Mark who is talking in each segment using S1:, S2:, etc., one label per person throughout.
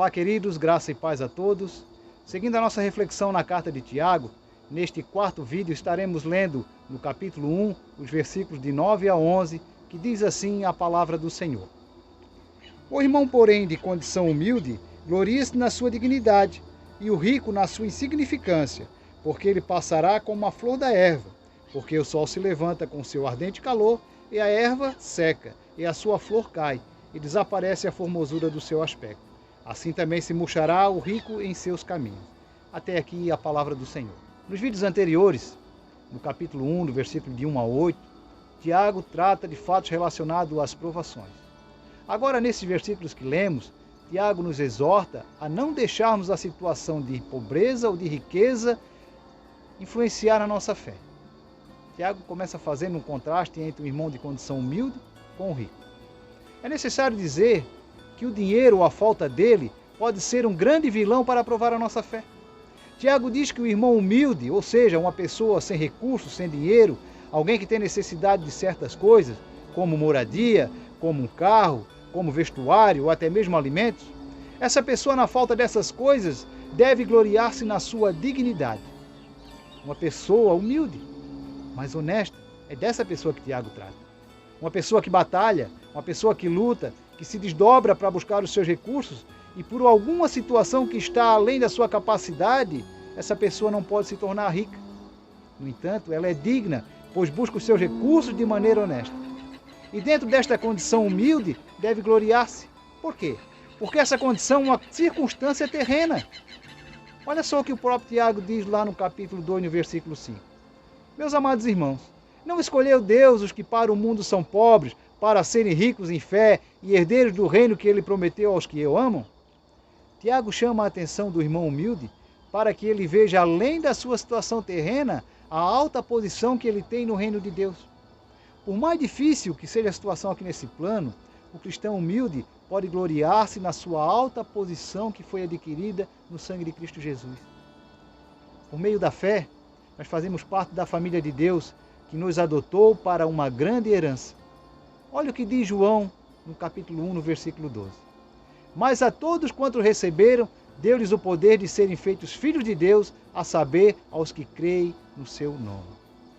S1: Olá, queridos, graça e paz a todos. Seguindo a nossa reflexão na carta de Tiago, neste quarto vídeo estaremos lendo no capítulo 1, os versículos de 9 a 11, que diz assim a palavra do Senhor. O irmão, porém, de condição humilde, glorie-se na sua dignidade, e o rico na sua insignificância, porque ele passará como a flor da erva, porque o sol se levanta com seu ardente calor, e a erva seca, e a sua flor cai, e desaparece a formosura do seu aspecto. Assim também se murchará o rico em seus caminhos. Até aqui a palavra do Senhor. Nos vídeos anteriores, no capítulo 1, do versículo de 1 a 8, Tiago trata de fatos relacionados às provações. Agora, nesses versículos que lemos, Tiago nos exorta a não deixarmos a situação de pobreza ou de riqueza influenciar a nossa fé. Tiago começa fazendo um contraste entre o irmão de condição humilde com o rico. É necessário dizer que o dinheiro ou a falta dele pode ser um grande vilão para provar a nossa fé. Tiago diz que o irmão humilde, ou seja, uma pessoa sem recursos, sem dinheiro, alguém que tem necessidade de certas coisas, como moradia, como um carro, como vestuário ou até mesmo alimentos, essa pessoa, na falta dessas coisas, deve gloriar-se na sua dignidade. Uma pessoa humilde, mas honesta, é dessa pessoa que Tiago trata. Uma pessoa que batalha, uma pessoa que luta, que se desdobra para buscar os seus recursos e por alguma situação que está além da sua capacidade, essa pessoa não pode se tornar rica. No entanto, ela é digna, pois busca os seus recursos de maneira honesta. E dentro desta condição humilde, deve gloriar-se. Por quê? Porque essa condição é uma circunstância terrena. Olha só o que o próprio Tiago diz lá no capítulo 2, no versículo 5. Meus amados irmãos, não escolheu Deus os que para o mundo são pobres, para serem ricos em fé e herdeiros do reino que ele prometeu aos que o amam? Tiago chama a atenção do irmão humilde para que ele veja, além da sua situação terrena, a alta posição que ele tem no reino de Deus. Por mais difícil que seja a situação aqui nesse plano, o cristão humilde pode gloriar-se na sua alta posição que foi adquirida no sangue de Cristo Jesus. Por meio da fé, nós fazemos parte da família de Deus, que nos adotou para uma grande herança. Olha o que diz João no capítulo 1, no versículo 12. Mas a todos quantos receberam, deu-lhes o poder de serem feitos filhos de Deus, a saber, aos que creem no seu nome.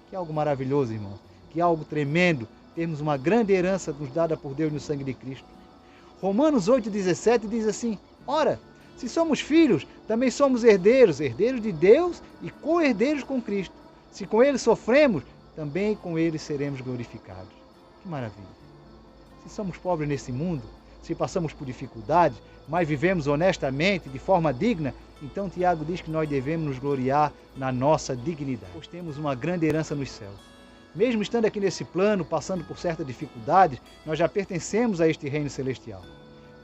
S1: Que algo maravilhoso, irmão. Que algo tremendo, termos uma grande herança nos dada por Deus no sangue de Cristo. Romanos 8,17 diz assim, ora, se somos filhos, também somos herdeiros, herdeiros de Deus e co-herdeiros com Cristo. Se com Ele sofremos, também com Ele seremos glorificados. Que maravilha! Se somos pobres nesse mundo, se passamos por dificuldades, mas vivemos honestamente, de forma digna, então Tiago diz que nós devemos nos gloriar na nossa dignidade, pois temos uma grande herança nos céus. Mesmo estando aqui nesse plano, passando por certas dificuldades, nós já pertencemos a este reino celestial.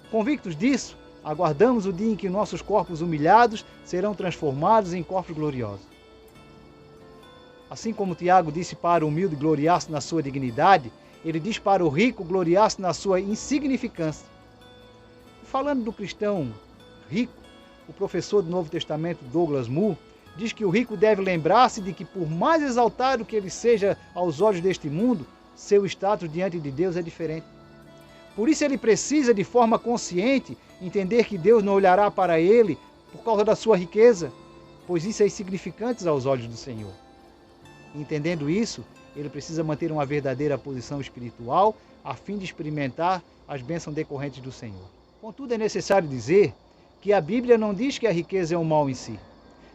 S1: Convictos disso, aguardamos o dia em que nossos corpos humilhados serão transformados em corpos gloriosos. Assim como Tiago disse para o humilde gloriar-se na sua dignidade, ele diz para o rico gloriar-se na sua insignificância. Falando do cristão rico, o professor do Novo Testamento Douglas Moo diz que o rico deve lembrar-se de que, por mais exaltado que ele seja aos olhos deste mundo, seu status diante de Deus é diferente. Por isso ele precisa, de forma consciente, entender que Deus não olhará para ele por causa da sua riqueza, pois isso é insignificante aos olhos do Senhor. Entendendo isso, ele precisa manter uma verdadeira posição espiritual a fim de experimentar as bênçãos decorrentes do Senhor. Contudo, é necessário dizer que a Bíblia não diz que a riqueza é um mal em si.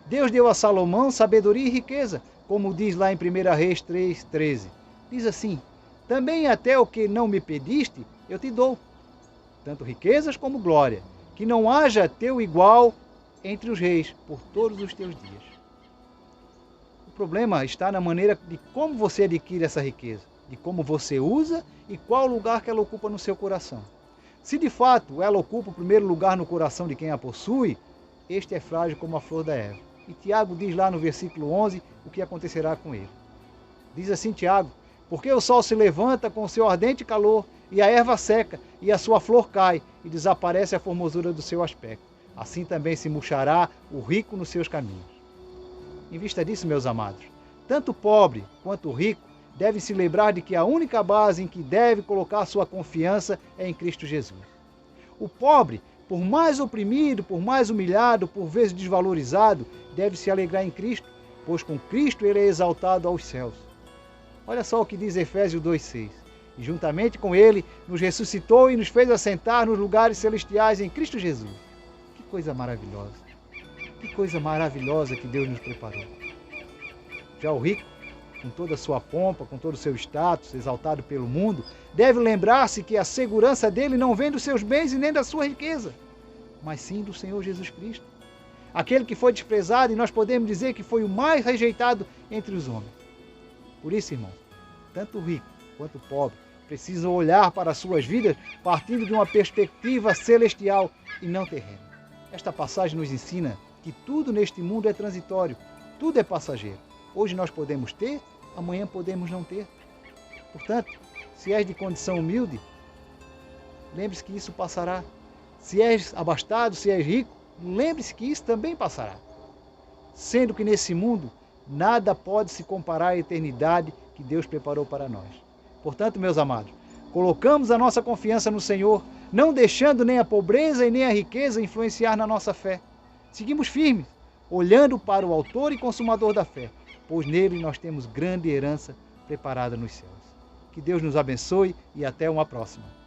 S1: Deus deu a Salomão sabedoria e riqueza, como diz lá em 1 Reis 3,13. Diz assim, também até o que não me pediste, eu te dou, tanto riquezas como glória, que não haja teu igual entre os reis por todos os teus dias. O problema está na maneira de como você adquire essa riqueza, de como você usa e qual lugar que ela ocupa no seu coração. Se de fato ela ocupa o primeiro lugar no coração de quem a possui, este é frágil como a flor da erva. E Tiago diz lá no versículo 11 o que acontecerá com ele. Diz assim Tiago, porque o sol se levanta com o seu ardente calor, e a erva seca, e a sua flor cai, e desaparece a formosura do seu aspecto. Assim também se murchará o rico nos seus caminhos. Em vista disso, meus amados, tanto o pobre quanto o rico devem se lembrar de que a única base em que deve colocar sua confiança é em Cristo Jesus. O pobre por mais oprimido, por mais humilhado, por vezes desvalorizado, deve se alegrar em Cristo, pois com Cristo ele é exaltado aos céus. Olha só o que diz Efésios 2,6. E juntamente com ele nos ressuscitou e nos fez assentar nos lugares celestiais em Cristo Jesus. Que coisa maravilhosa! Que coisa maravilhosa que Deus nos preparou. Já o rico, com toda a sua pompa, com todo o seu status, exaltado pelo mundo, deve lembrar-se que a segurança dele não vem dos seus bens e nem da sua riqueza, mas sim do Senhor Jesus Cristo. Aquele que foi desprezado e nós podemos dizer que foi o mais rejeitado entre os homens. Por isso, irmão, tanto o rico quanto o pobre precisam olhar para as suas vidas partindo de uma perspectiva celestial e não terrena. Esta passagem nos ensina que tudo neste mundo é transitório, tudo é passageiro. Hoje nós podemos ter, amanhã podemos não ter. Portanto, se és de condição humilde, lembre-se que isso passará. Se és abastado, se és rico, lembre-se que isso também passará. Sendo que nesse mundo, nada pode se comparar à eternidade que Deus preparou para nós. Portanto, meus amados, colocamos a nossa confiança no Senhor, não deixando nem a pobreza e nem a riqueza influenciar na nossa fé. Seguimos firmes, olhando para o autor e consumador da fé, pois nele nós temos grande herança preparada nos céus. Que Deus nos abençoe e até uma próxima.